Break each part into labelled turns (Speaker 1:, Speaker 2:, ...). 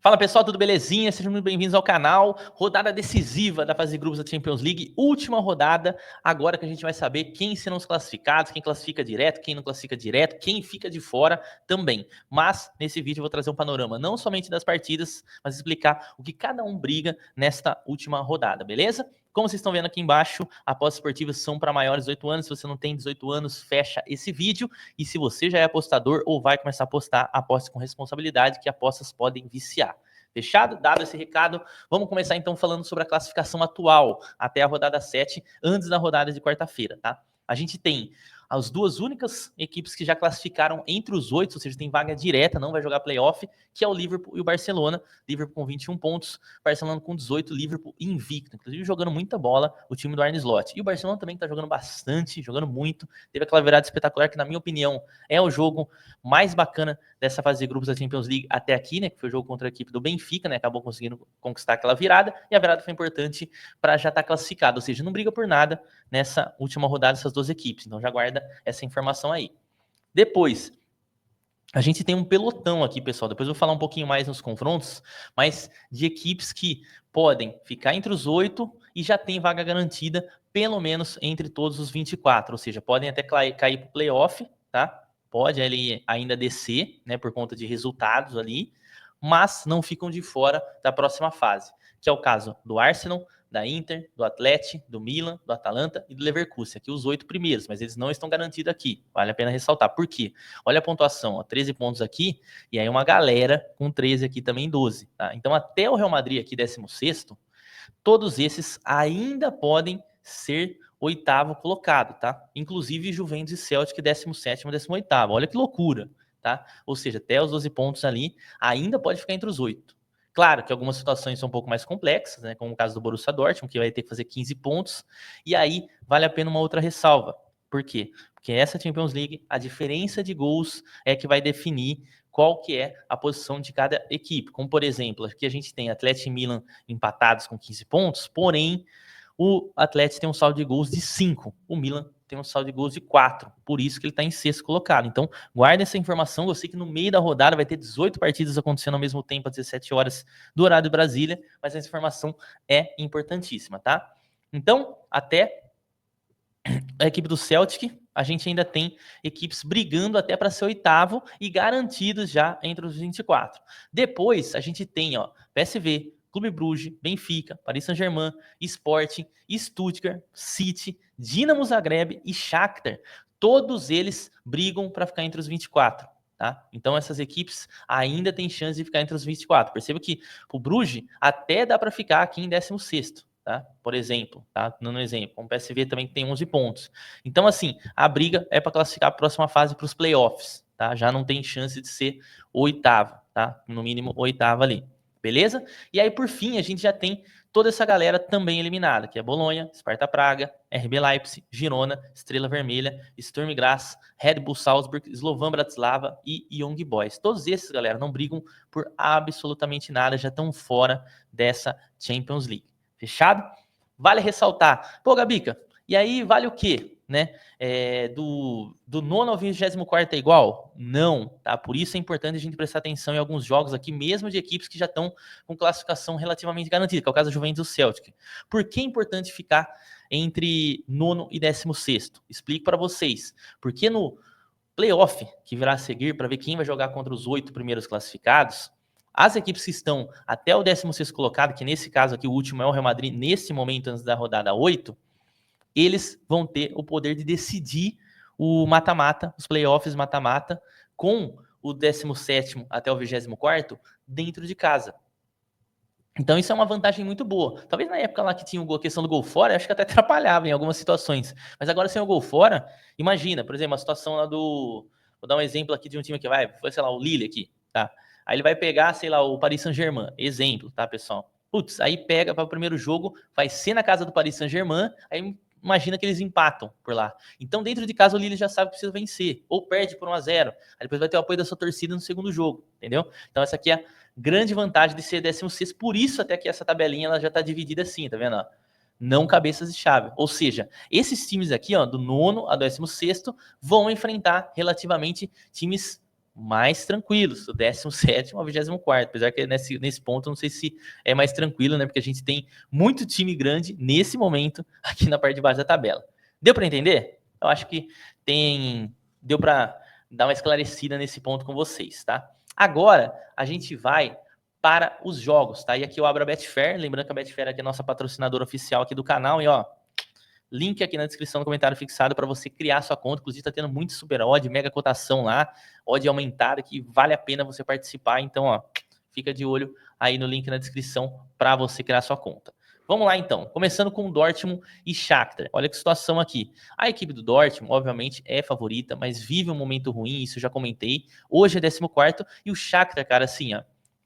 Speaker 1: Fala pessoal, tudo belezinha? Sejam muito bem-vindos ao canal. Rodada decisiva da fase de grupos da Champions League, última rodada. Agora que a gente vai saber quem serão os classificados, quem classifica direto, quem não classifica direto, quem fica de fora também. Mas nesse vídeo eu vou trazer um panorama não somente das partidas, mas explicar o que cada um briga nesta última rodada, beleza? Como vocês estão vendo aqui embaixo, apostas esportivas são para maiores de 18 anos. Se você não tem 18 anos, fecha esse vídeo. E se você já é apostador ou vai começar a apostar, aposte com responsabilidade, que apostas podem viciar. Fechado? Dado esse recado, vamos começar então falando sobre a classificação atual até a rodada 7, antes da rodada de quarta-feira, tá? A gente tem as duas únicas equipes que já classificaram entre os 8, ou seja, tem vaga direta, não vai jogar playoff, que é o Liverpool e o Barcelona. Liverpool com 21 pontos, Barcelona com 18, Liverpool invicto, inclusive jogando muita bola o time do Arne Slot. E o Barcelona também tá jogando bastante, jogando muito, teve aquela virada espetacular que, na minha opinião, é o jogo mais bacana dessa fase de grupos da Champions League até aqui, né, que foi o jogo contra a equipe do Benfica, né, acabou conseguindo conquistar aquela virada, e a virada foi importante para já estar classificado, ou seja, não briga por nada nessa última rodada essas duas equipes, então já guarda essa informação aí. Depois, a gente tem um pelotão aqui, pessoal, depois eu vou falar um pouquinho mais nos confrontos, mas de equipes que podem ficar entre os 8 e já tem vaga garantida, pelo menos entre todos os 24, ou seja, podem até cair para o playoff, tá? Pode ele ainda descer, né, por conta de resultados ali, mas não ficam de fora da próxima fase, que é o caso do Arsenal, da Inter, do Atlético, do Milan, do Atalanta e do Leverkusen. Aqui os 8 primeiros, mas eles não estão garantidos aqui. Vale a pena ressaltar. Por quê? Olha a pontuação, ó, 13 pontos aqui, e aí uma galera com 13 aqui também, 12. Tá? Então até o Real Madrid aqui, 16º, todos esses ainda podem ser oitavo colocado, tá? Inclusive Juventus e Celtic, 17º e 18º. Olha que loucura, tá? Ou seja, até os 12 pontos ali, ainda pode ficar entre os 8. Claro que algumas situações são um pouco mais complexas, né? Como o caso do Borussia Dortmund, que vai ter que fazer 15 pontos. E aí, vale a pena uma outra ressalva. Por quê? Porque essa Champions League, a diferença de gols é que vai definir qual que é a posição de cada equipe. Como, por exemplo, aqui a gente tem Atlético e Milan empatados com 15 pontos, porém, o Atlético tem um saldo de gols de 5, o Milan tem um saldo de gols de 4, por isso que ele está em sexto colocado. Então, guarda essa informação, eu sei que no meio da rodada vai ter 18 partidas acontecendo ao mesmo tempo, às 17 horas do horário de Brasília, mas essa informação é importantíssima, tá? Então, até a equipe do Celtic, a gente ainda tem equipes brigando até para ser oitavo e garantidos já entre os 24. Depois, a gente tem, ó, PSV, Clube Brugge, Benfica, Paris Saint-Germain, Sporting, Stuttgart, City, Dinamo Zagreb e Shakhtar. Todos eles brigam para ficar entre os 24. Tá? Então essas equipes ainda têm chance de ficar entre os 24. Perceba que o Brugge até dá para ficar aqui em 16º. Tá? Por exemplo, tá? Dando um exemplo, o PSV também tem 11 pontos. Então, assim, a briga é para classificar a próxima fase para os playoffs, tá? Já não tem chance de ser oitavo, tá? No mínimo oitavo ali, beleza? E aí, por fim, a gente já tem toda essa galera também eliminada, que é Bolonha, Sparta Praga, RB Leipzig, Girona, Estrela Vermelha, Sturm Graz, Red Bull Salzburg, Slovan Bratislava e Young Boys. Todos esses, galera, não brigam por absolutamente nada, já estão fora dessa Champions League. Fechado? Vale ressaltar. Pô, Gabica, e aí vale o quê? Né? Do 9º ao 24º é igual? Não, tá? Por isso é importante a gente prestar atenção em alguns jogos aqui, mesmo de equipes que já estão com classificação relativamente garantida, que é o caso do Juventus e do Celtic. Por que é importante ficar entre 9º e 16º? Explico para vocês. Porque no playoff, que virá a seguir, para ver quem vai jogar contra os 8 primeiros classificados, as equipes que estão até o 16º colocado, que nesse caso aqui o último é o Real Madrid, nesse momento antes da rodada 8, eles vão ter o poder de decidir o mata-mata, os playoffs mata-mata, com o 17º até o 24º dentro de casa. Então isso é uma vantagem muito boa. Talvez na época lá que tinha a questão do gol fora, acho que até atrapalhava em algumas situações. Mas agora sem o gol fora, imagina, por exemplo, a situação lá do... Vou dar um exemplo aqui de um time que foi, sei lá, o Lille aqui, tá? Aí ele vai pegar, sei lá, o Paris Saint-Germain. Exemplo, tá, pessoal? Putz, aí pega para o primeiro jogo, vai ser na casa do Paris Saint-Germain, aí imagina que eles empatam por lá. Então dentro de casa o Lille já sabe que precisa vencer, ou perde por 1-0. Aí depois vai ter o apoio da sua torcida no segundo jogo, entendeu? Então essa aqui é grande vantagem de ser 16º, por isso até que essa tabelinha ela já está dividida assim, tá vendo? Ó? Não cabeças de chave. Ou seja, esses times aqui, ó, do 9º a 16º, vão enfrentar relativamente times mais tranquilos, o 17º ao 24º, apesar que nesse ponto eu não sei se é mais tranquilo, né? Porque a gente tem muito time grande nesse momento aqui na parte de baixo da tabela. Deu para entender? Eu acho que deu para dar uma esclarecida nesse ponto com vocês, tá? Agora a gente vai para os jogos, tá? E aqui eu abro a Betfair, lembrando que a Betfair aqui é a nossa patrocinadora oficial aqui do canal, e ó, link aqui na descrição no comentário fixado para você criar sua conta. Inclusive, tá tendo muito super odd, mega cotação lá, odd aumentada, que vale a pena você participar. Então, ó, fica de olho aí no link na descrição para você criar sua conta. Vamos lá, então. Começando com o Dortmund e Shakhtar. Olha que situação aqui. A equipe do Dortmund, obviamente, é favorita, mas vive um momento ruim, isso eu já comentei. Hoje é 14º, e o Shakhtar, cara, assim, ó,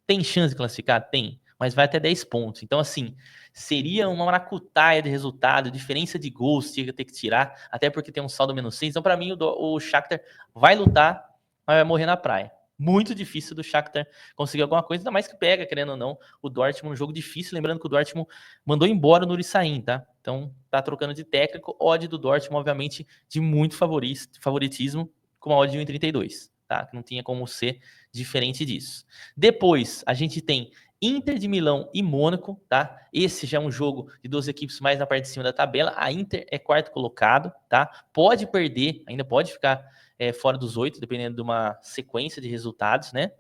Speaker 1: tem chance de classificar? Tem, mas vai até 10 pontos. Então, assim, seria uma maracutaia de resultado, diferença de gols que ia ter que tirar, até porque tem um saldo menos 6. Então, para mim, o Shakhtar vai lutar, mas vai morrer na praia. Muito difícil do Shakhtar conseguir alguma coisa, ainda mais que pega, querendo ou não, o Dortmund, um jogo difícil. Lembrando que o Dortmund mandou embora o Nuri Sahin, tá? Então, tá trocando de técnico. Odd do Dortmund, obviamente, de muito favoritismo, com uma odd de 1,32, tá? Que não tinha como ser diferente disso. Depois, a gente tem Inter de Milão e Mônaco, tá? Esse já é um jogo de duas equipes mais na parte de cima da tabela. A Inter é quarto colocado, tá? Pode perder, ainda pode ficar fora dos 8, dependendo de uma sequência de resultados, né?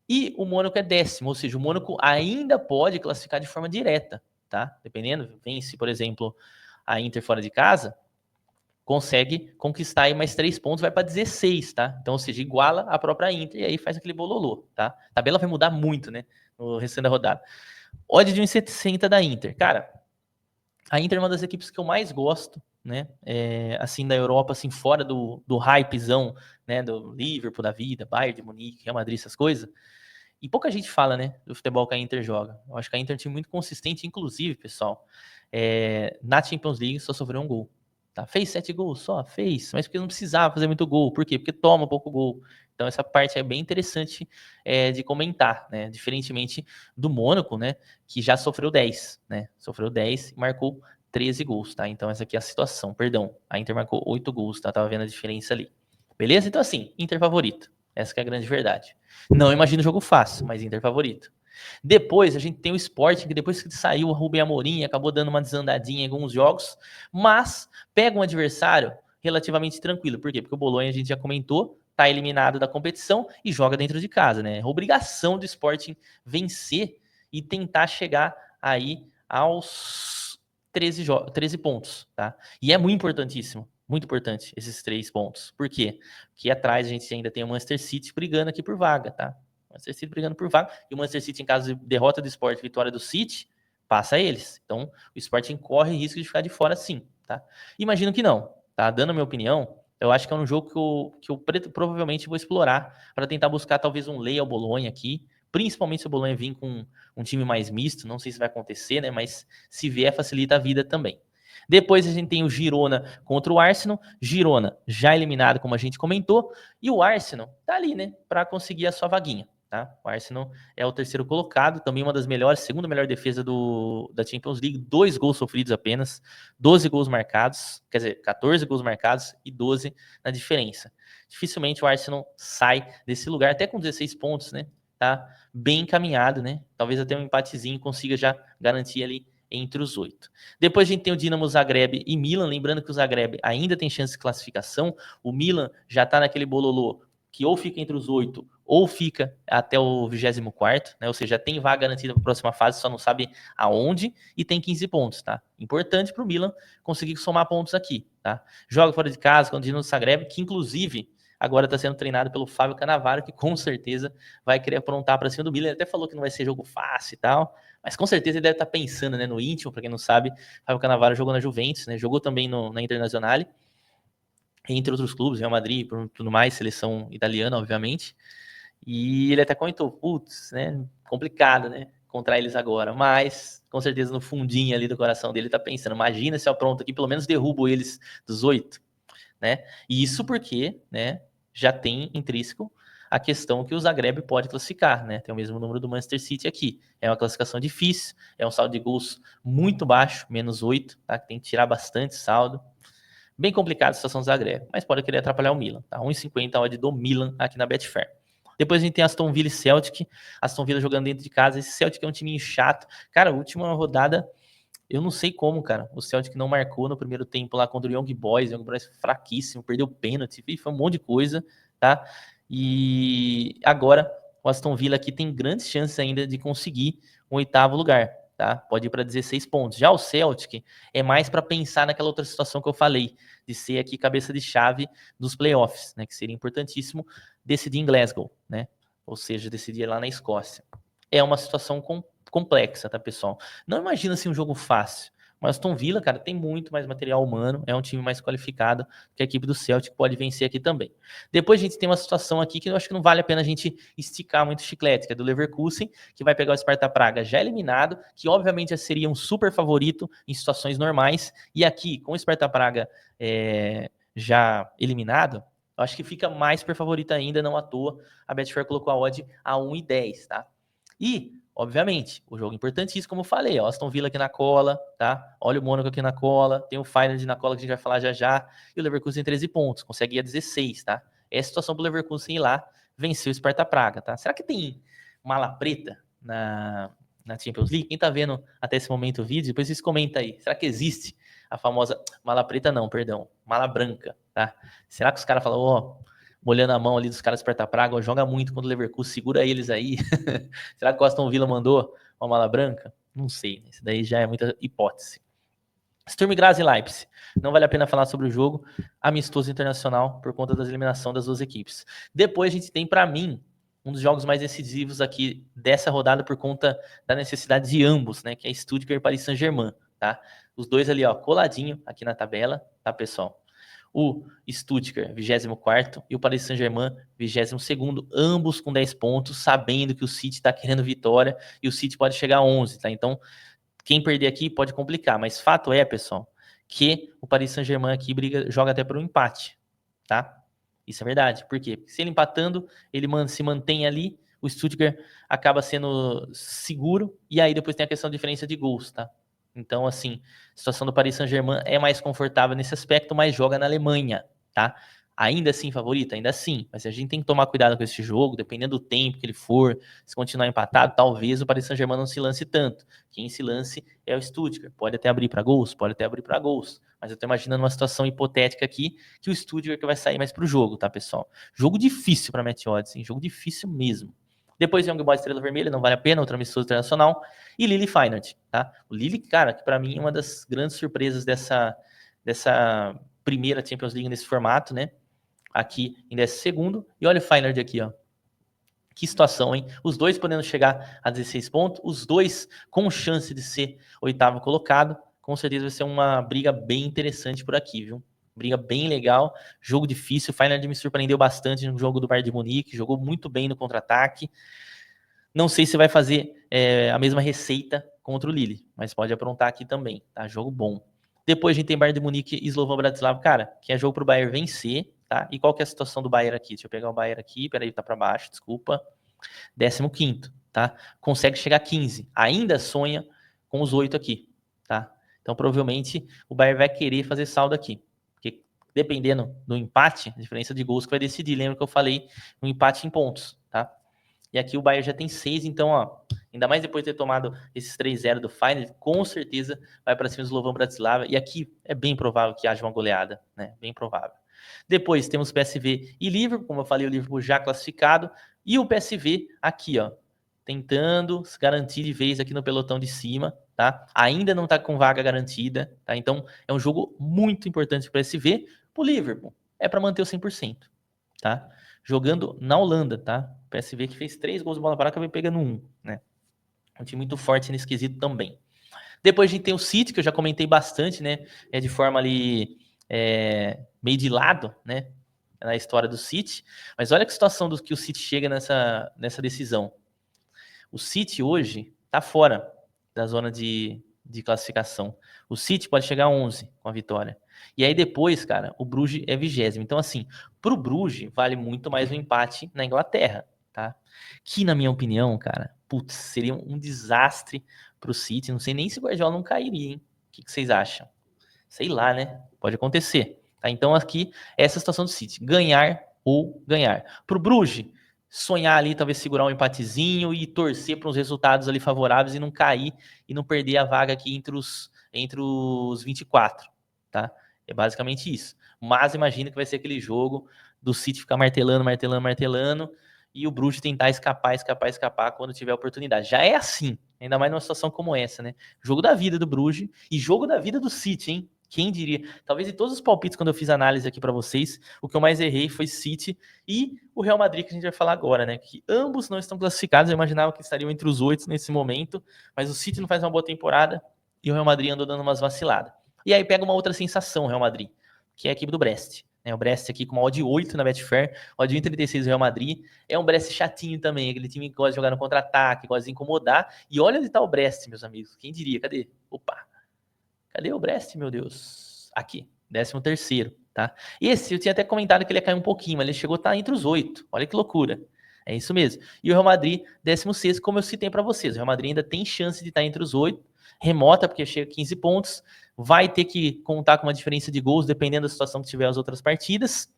Speaker 1: E o Mônaco é 10º, ou seja, o Mônaco ainda pode classificar de forma direta, tá? Dependendo, vence, por exemplo, a Inter fora de casa, consegue conquistar aí mais 3 pontos, vai para 16, tá? Então, ou seja, iguala a própria Inter e aí faz aquele bololô, tá? A tabela vai mudar muito, né? No restante da rodada. Odd de 1,60 da Inter. Cara, a Inter é uma das equipes que eu mais gosto, né? Assim, da Europa, assim, fora do hypezão, né? Do Liverpool, da vida, Bayern de Munique, Real Madrid, essas coisas. E pouca gente fala, né? Do futebol que a Inter joga. Eu acho que a Inter é um time muito consistente, inclusive, pessoal. Na Champions League só sofreu um gol. Tá? Fez 7 gols só? Fez. Mas porque não precisava fazer muito gol. Por quê? Porque toma pouco gol. Então essa parte é bem interessante de comentar, né? Diferentemente do Mônaco, né? Que já sofreu 10, né? Sofreu 10 e marcou 13 gols, tá? Então essa aqui é a situação. Perdão, a Inter marcou 8 gols, tá? Tava vendo a diferença ali. Beleza? Então assim, Inter favorito. Essa que é a grande verdade. Não imagino jogo fácil, mas Inter favorito. Depois a gente tem o Sporting, que depois que saiu o Rubem Amorim, acabou dando uma desandadinha em alguns jogos, mas pega um adversário relativamente tranquilo. Por quê? Porque o Bolonha, a gente já comentou, tá eliminado da competição e joga dentro de casa, né? É obrigação do Sporting vencer e tentar chegar aí aos 13 pontos, tá? E é muito importantíssimo, muito importante esses 3 pontos. Por quê? Porque atrás a gente ainda tem o Manchester City brigando aqui por vaga, tá? O Manchester City brigando por vaga. E o Manchester City, em caso de derrota do Sport e vitória do City, passa eles. Então, o Sporting corre risco de ficar de fora sim, tá? Imagino que não, tá? Dando a minha opinião, eu acho que é um jogo que eu provavelmente vou explorar para tentar buscar talvez um lei ao Bolonha aqui, principalmente se o Bolonha vir com um time mais misto, não sei se vai acontecer, né? Mas se vier, facilita a vida também. Depois a gente tem o Girona contra o Arsenal. Girona já eliminado, como a gente comentou. E o Arsenal tá ali, né? Para conseguir a sua vaguinha, tá? O Arsenal é o terceiro colocado, também uma das melhores, segunda melhor defesa da Champions League. 2 gols sofridos apenas, 12 gols marcados, quer dizer, 14 gols marcados e 12 na diferença. Dificilmente o Arsenal sai desse lugar, até com 16 pontos, né? Tá bem encaminhado, né? Talvez até um empatezinho consiga já garantir ali entre os 8. Depois a gente tem o Dinamo Zagreb e Milan, lembrando que o Zagreb ainda tem chance de classificação, o Milan já está naquele bololô que ou fica entre os 8 ou fica até o 24º, né? Ou seja, tem vaga garantida para a próxima fase, só não sabe aonde, e tem 15 pontos, tá? Importante para o Milan conseguir somar pontos aqui, tá? Joga fora de casa com o Dinamo Zagreb, que inclusive agora está sendo treinado pelo Fábio Cannavaro, que com certeza vai querer aprontar para cima do Milan. Ele até falou que não vai ser jogo fácil e tal, mas com certeza ele deve estar pensando, né, no íntimo. Para quem não sabe, Fábio Cannavaro jogou na Juventus, né, jogou também na Internazionale, entre outros clubes, Real Madrid, tudo mais, seleção italiana, obviamente. E ele até comentou, putz, né, complicado, né, contra eles agora, mas com certeza no fundinho ali do coração dele tá pensando, imagina se eu apronto aqui, pelo menos derrubo eles dos 8, né? E isso porque, né, já tem intrínseco a questão que o Zagreb pode classificar, né? Tem o mesmo número do Manchester City aqui. É uma classificação difícil, é um saldo de gols muito baixo, -8, tá? Tem que tirar bastante saldo. Bem complicada a situação do Zagreb, mas pode querer atrapalhar o Milan, tá? 1,50 a odd do Milan aqui na Betfair. Depois a gente tem Aston Villa e Celtic. Aston Villa jogando dentro de casa. Esse Celtic é um time chato. Cara, a última rodada, eu não sei como, cara. O Celtic não marcou no primeiro tempo lá contra o Young Boys. O Young Boys fraquíssimo, perdeu pênalti, foi um monte de coisa, tá? E agora o Aston Villa aqui tem grandes chances ainda de conseguir um 8º lugar, tá? Pode ir para 16 pontos. Já o Celtic é mais para pensar naquela outra situação que eu falei, de ser aqui cabeça de chave dos playoffs, né? Que seria importantíssimo decidir em Glasgow, né? Ou seja, decidir lá na Escócia. É uma situação complexa, tá, pessoal? Não imagina assim um jogo fácil. Mas Aston Villa, cara, tem muito mais material humano, é um time mais qualificado que a equipe do Celtic pode vencer aqui também. Depois a gente tem uma situação aqui que eu acho que não vale a pena a gente esticar muito o chiclete, que é do Leverkusen, que vai pegar o Sparta Praga já eliminado, que obviamente já seria um super favorito em situações normais, e aqui, com o Sparta Praga já eliminado, eu acho que fica mais super favorito ainda, não à toa, a Betfair colocou a odd a 1,10, tá? E obviamente, o jogo importantíssimo, como eu falei, ó, Aston Villa aqui na cola, tá? Olha o Mônaco aqui na cola, tem o Feyenoord na cola que a gente vai falar já já, e o Leverkusen 13 pontos, consegue ir a 16, tá? É a situação pro Leverkusen ir lá, vencer o Sparta Praga, tá? Será que tem mala preta na Champions League? Quem tá vendo até esse momento o vídeo, depois vocês comentam aí, será que existe a famosa mala preta? Não, perdão, mala branca, tá? Será que os caras falam, ó, molhando a mão ali dos caras do Sparta Praga, ó, joga muito contra o Leverkusen, segura eles aí. Será que o Aston Villa mandou uma mala branca? Não sei, isso daí já é muita hipótese. Sturm Graz e Leipzig. Não vale a pena falar sobre o jogo. Amistoso internacional por conta da eliminação das duas equipes. Depois a gente tem, para mim, um dos jogos mais decisivos aqui dessa rodada por conta da necessidade de ambos, né? Que é Stuttgart e Paris Saint-Germain, tá? Os dois ali, ó, coladinho aqui na tabela, tá, pessoal? O Stuttgart, 24º, e o Paris Saint-Germain, 22º, ambos com 10 pontos, sabendo que o City está querendo vitória e o City pode chegar a 11, tá? Então, quem perder aqui pode complicar, mas fato é, pessoal, que o Paris Saint-Germain aqui joga até por um empate, tá? Isso é verdade. Por quê? Porque se ele empatando, ele se mantém ali, o Stuttgart acaba sendo seguro, e aí depois tem a questão da diferença de gols, tá? Então, assim, a situação do Paris Saint-Germain é mais confortável nesse aspecto, mas joga na Alemanha, tá? Ainda assim, favorita? Ainda assim. Mas a gente tem que tomar cuidado com esse jogo, dependendo do tempo que ele for, se continuar empatado, talvez o Paris Saint-Germain não se lance tanto. Quem se lance é o Stuttgart. Pode até abrir para gols, pode até abrir para gols. Mas eu tô imaginando uma situação hipotética aqui, que o Stuttgart que vai sair mais pro jogo, tá, pessoal? Jogo difícil para Match Odds, hein? Jogo difícil mesmo. Depois Young Boys Estrela Vermelha, não vale a pena, outra amistoso internacional. E Lille Feyenoord, tá? O Lille, cara, que para mim é uma das grandes surpresas dessa primeira Champions League nesse formato, né? Aqui em 12º. E olha o Feyenoord aqui, ó. Que situação, hein? Os dois podendo chegar a 16 pontos, os dois com chance de ser 8º colocado. Com certeza vai ser uma briga bem interessante por aqui, viu? Briga bem legal, jogo difícil. O Feyenoord me surpreendeu bastante no jogo do Bayern de Munique, jogou muito bem no contra-ataque. Não sei se vai fazer a mesma receita contra o Lille, mas pode aprontar aqui também, tá? Jogo bom. Depois a gente tem Bayern de Munique e Slovan Bratislava, cara, que é jogo pro Bayern vencer, tá? E qual que é a situação do Bayern aqui? Deixa eu pegar o Bayern aqui, peraí, tá pra baixo, desculpa. 15º, tá? Consegue chegar a 15, ainda sonha com os 8 aqui, tá? Então provavelmente o Bayern vai querer fazer saldo aqui, porque dependendo do empate, a diferença de gols que vai decidir, lembra que eu falei, um empate em pontos, tá? E aqui o Bayern já tem 6, então, ó, ainda mais depois de ter tomado esses 3-0 do Feyenoord, com certeza vai para cima do Slovan Bratislava. E aqui é bem provável que haja uma goleada, né? Bem provável. Depois temos PSV e Liverpool, como eu falei, o Liverpool já classificado. E o PSV aqui, ó, tentando se garantir de vez aqui no pelotão de cima, tá? Ainda não tá com vaga garantida, tá? Então é um jogo muito importante para o PSV. Pro Liverpool é para manter o 100%, tá? Jogando na Holanda, tá? O PSV que fez 3 gols de bola parada, acabou pegando 1, né? Um time muito forte nesse quesito também. Depois a gente tem o City, que eu já comentei bastante, né? É de forma ali meio de lado, né? Na história do City. Mas olha que situação do que o City chega nessa decisão. O City hoje tá fora da zona de classificação. O City pode chegar a 11 com a vitória. E aí depois, cara, o Bruges é 20º. Então, assim, pro Bruges vale muito mais um empate na Inglaterra, tá? Que, na minha opinião, cara, putz, seria um desastre pro City. Não sei nem se o Guardiola não cairia, hein? O que vocês acham? Sei lá, né? Pode acontecer. Tá? Então, aqui, essa é a situação do City. Ganhar ou ganhar. Pro Bruges, sonhar ali, talvez segurar um empatezinho e torcer para uns resultados ali favoráveis e não cair e não perder a vaga aqui entre os 24, tá? É basicamente isso. Mas imagina que vai ser aquele jogo do City ficar martelando, martelando, martelando e o Bruges tentar escapar quando tiver oportunidade. Já é assim, ainda mais numa situação como essa, né? Jogo da vida do Bruges e jogo da vida do City, hein? Quem diria? Talvez em todos os palpites, quando eu fiz análise aqui para vocês, o que eu mais errei foi City e o Real Madrid, que a gente vai falar agora, né? Que ambos não estão classificados. Eu imaginava que estariam entre os 8 nesse momento, mas o City não faz uma boa temporada e o Real Madrid andou dando umas vaciladas. E aí pega uma outra sensação, o Real Madrid, que é a equipe do Brest. Né? O Brest aqui com uma odd 8 na Betfair, odd 1,36 do Real Madrid. É um Brest chatinho também, aquele time que gosta de jogar no contra-ataque, gosta de incomodar. E olha onde tá o Brest, meus amigos. Quem diria? Cadê? Opa! Cadê o Brest, meu Deus? Aqui, 13º, tá? Esse, eu tinha até comentado que ele ia cair um pouquinho, mas ele chegou a estar entre os 8. Olha que loucura. É isso mesmo. E o Real Madrid, 16º, como eu citei para vocês. O Real Madrid ainda tem chance de estar entre os 8. Remota, porque chega a 15 pontos. Vai ter que contar com uma diferença de gols, dependendo da situação que tiver as outras partidas.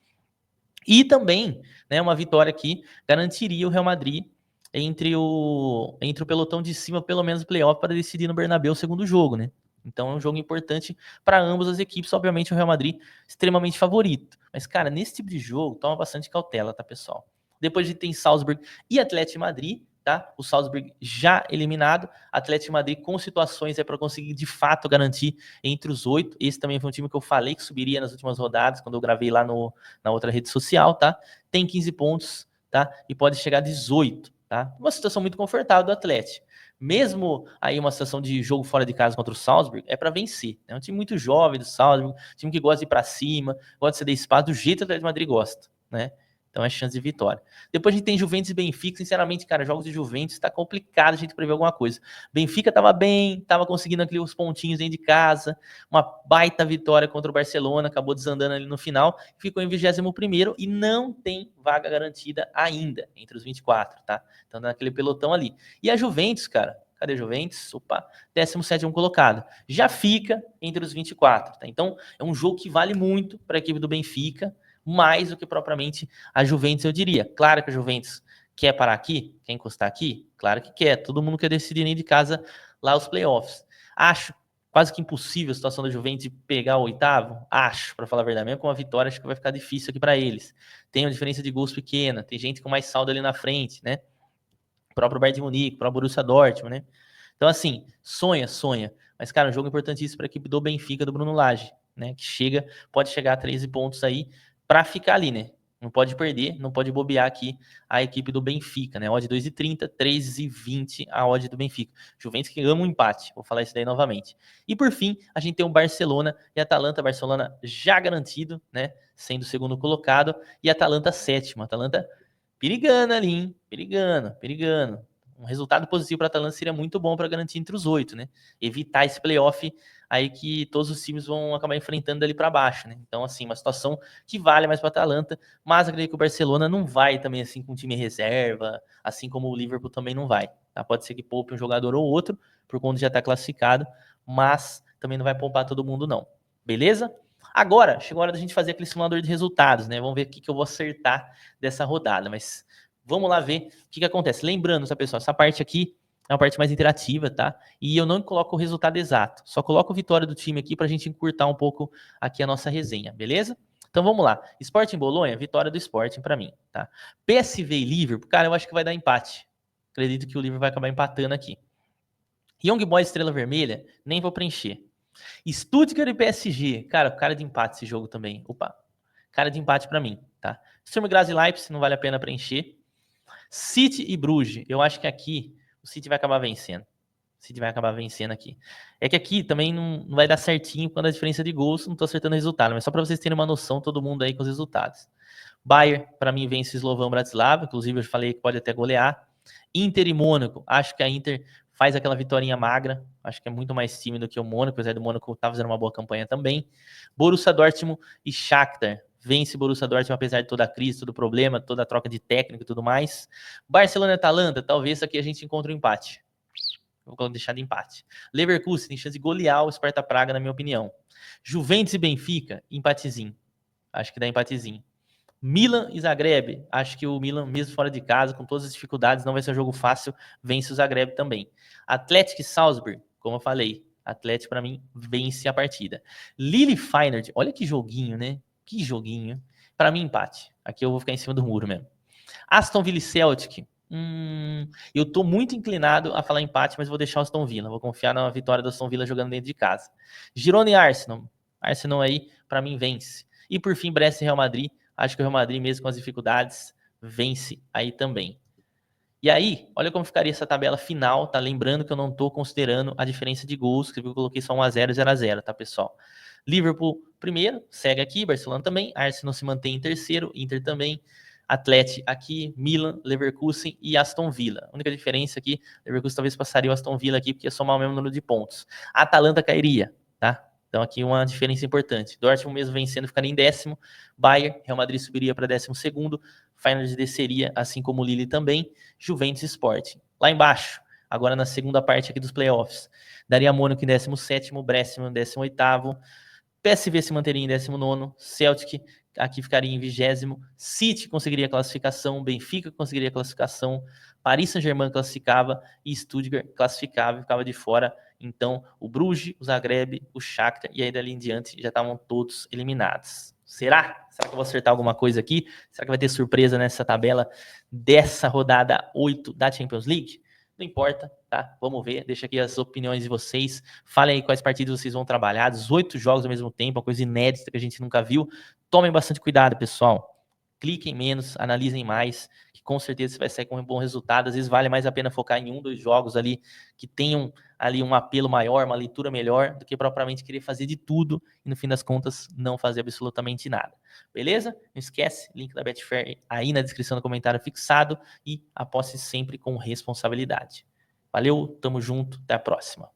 Speaker 1: E também, né, uma vitória aqui garantiria o Real Madrid entre o pelotão de cima, pelo menos playoff, para decidir no Bernabéu o segundo jogo, né? Então é um jogo importante para ambas as equipes. Obviamente o Real Madrid extremamente favorito. Mas, cara, nesse tipo de jogo, toma bastante cautela, tá, pessoal? Depois a gente tem Salzburg e Atlético de Madrid, tá? O Salzburg já eliminado. Atlético de Madrid com situações para conseguir, de fato, garantir entre os 8. Esse também foi um time que eu falei que subiria nas últimas rodadas, quando eu gravei lá na outra rede social, tá? Tem 15 pontos, tá? E pode chegar a 18, tá? Uma situação muito confortável do Atlético. Mesmo aí uma situação de jogo fora de casa contra o Salzburg, é para vencer. É um time muito jovem do Salzburg, time que gosta de ir para cima, gosta de ceder espaço do jeito que o Atlético de Madrid gosta, né? Então é chance de vitória. Depois a gente tem Juventus e Benfica. Sinceramente, cara, jogos de Juventus tá complicado a gente prever alguma coisa. Benfica tava bem, tava conseguindo aqui os pontinhos dentro de casa. Uma baita vitória contra o Barcelona, acabou desandando ali no final. Ficou em 21º e não tem vaga garantida ainda entre os 24, tá? Então naquele pelotão ali. E a Juventus, cara, cadê a Juventus? Opa, 17º colocado. Já fica entre os 24, tá? Então é um jogo que vale muito para a equipe do Benfica, mais do que propriamente a Juventus, eu diria. Claro que a Juventus quer parar aqui, quer encostar aqui, claro que quer. Todo mundo quer decidir nem de casa lá os playoffs. Acho quase que impossível a situação da Juventus de pegar o 8º. Acho, para falar a verdade, mesmo com uma vitória, acho que vai ficar difícil aqui para eles. Tem uma diferença de gols pequena, tem gente com mais saldo ali na frente, né? O próprio Bayern de Munique, o próprio Borussia Dortmund, né? Então, assim, sonha. Mas, cara, um jogo importantíssimo para a equipe do Benfica, do Bruno Lage, né? Que pode chegar a 13 pontos aí para ficar ali, né? Não pode perder, não pode bobear aqui a equipe do Benfica, né? Odd 2,30, 3,20 a odd do Benfica. Juventus que ama um empate, vou falar isso daí novamente. E por fim, a gente tem o Barcelona e Atalanta. Barcelona já garantido, né? Sendo o segundo colocado, e Atalanta sétimo. Atalanta perigando ali, hein? Perigando. Um resultado positivo para a Atalanta seria muito bom para garantir entre os 8, né? Evitar esse playoff aí que todos os times vão acabar enfrentando dali para baixo, né? Então, assim, uma situação que vale mais para a Atalanta, mas acredito que o Barcelona não vai também assim com time reserva, assim como o Liverpool também não vai, tá? Pode ser que poupe um jogador ou outro, por conta de já estar classificado, mas também não vai poupar todo mundo não, beleza? Agora, chegou a hora da gente fazer aquele simulador de resultados, né? Vamos ver o que eu vou acertar dessa rodada, mas vamos lá ver o que acontece. Lembrando, tá, pessoal, essa parte aqui é uma parte mais interativa, tá? E eu não coloco o resultado exato, só coloco a vitória do time aqui pra gente encurtar um pouco aqui a nossa resenha, beleza? Então vamos lá. Sporting Bolonha, vitória do Sporting pra mim, tá? PSV e Liverpool, cara, eu acho que vai dar empate. Acredito que o Liverpool vai acabar empatando aqui. Young Boys Estrela Vermelha, nem vou preencher. Stuttgart e PSG, cara de empate esse jogo também. Opa, cara de empate pra mim, tá? Sturm Graz e Leipzig, não vale a pena preencher. City e Bruges, eu acho que aqui o City vai acabar vencendo. Aqui. É que aqui também não vai dar certinho quando a diferença de gols, não tô acertando o resultado, mas só para vocês terem uma noção, todo mundo aí com os resultados. Bayern, para mim, vence o Slovan Bratislava, inclusive eu falei que pode até golear. Inter e Mônaco, acho que a Inter faz aquela vitória magra, acho que é muito mais time do que o Mônaco, apesar do Mônaco estar fazendo uma boa campanha também. Borussia Dortmund e Shakhtar, vence Borussia Dortmund apesar de toda a crise, todo o problema, toda a troca de técnico e tudo mais. Barcelona e Atalanta, talvez aqui a gente encontre um empate. Vou deixar de empate. Leverkusen tem chance de golear o Sparta Praga, na minha opinião. Juventus e Benfica, empatezinho. Acho que dá empatezinho. Milan e Zagreb. Acho que o Milan, mesmo fora de casa, com todas as dificuldades, não vai ser um jogo fácil. Vence o Zagreb também. Atlético e Salzburg, como eu falei. Atlético, para mim, vence a partida. Lille e Feyenoord. Olha que joguinho, né? Que joguinho. Para mim, empate. Aqui eu vou ficar em cima do muro mesmo. Aston Villa e Celtic. Eu tô muito inclinado a falar empate, mas vou deixar o Aston Villa. Vou confiar na vitória do Aston Villa jogando dentro de casa. Girona e Arsenal. Arsenal aí, para mim, vence. E por fim, Brest e Real Madrid. Acho que o Real Madrid, mesmo com as dificuldades, vence aí também. E aí, olha como ficaria essa tabela final, tá? Lembrando que eu não tô considerando a diferença de gols, que eu coloquei só 1-0 e 0-0, tá, pessoal? Liverpool primeiro, segue aqui, Barcelona também, Arsenal se mantém em terceiro, Inter também, Atlético aqui, Milan, Leverkusen e Aston Villa. A única diferença aqui, Leverkusen talvez passaria o Aston Villa aqui, porque ia somar o mesmo número de pontos. A Atalanta cairia, tá? Então aqui uma diferença importante. Dortmund mesmo vencendo ficaria em décimo, Bayern, Real Madrid subiria para 12º, Feyenoord desceria, assim como o Lille também, Juventus e Sporting. Lá embaixo, agora na segunda parte aqui dos playoffs, daria Mônaco em 17º, Brest em 18º, PSV se manteria em 19º, Celtic aqui ficaria em 20º, City conseguiria a classificação, Benfica conseguiria a classificação, Paris Saint-Germain classificava e Stuttgart classificava e ficava de fora. Então, o Bruges, o Zagreb, o Shakhtar e aí dali em diante já estavam todos eliminados. Será? Será que eu vou acertar alguma coisa aqui? Será que vai ter surpresa nessa tabela dessa rodada 8 da Champions League? Não importa, tá? Vamos ver. Deixa aqui as opiniões de vocês. Falem aí quais partidas vocês vão trabalhar. 18 jogos ao mesmo tempo, uma coisa inédita que a gente nunca viu. Tomem bastante cuidado, pessoal. Cliquem menos, analisem mais, que com certeza você vai sair com um bom resultado. Às vezes vale mais a pena focar em 1, 2 jogos ali que tenham ali um apelo maior, uma leitura melhor, do que propriamente querer fazer de tudo e no fim das contas não fazer absolutamente nada. Beleza? Não esquece, link da Betfair aí na descrição do comentário fixado e aposte sempre com responsabilidade. Valeu, tamo junto, até a próxima.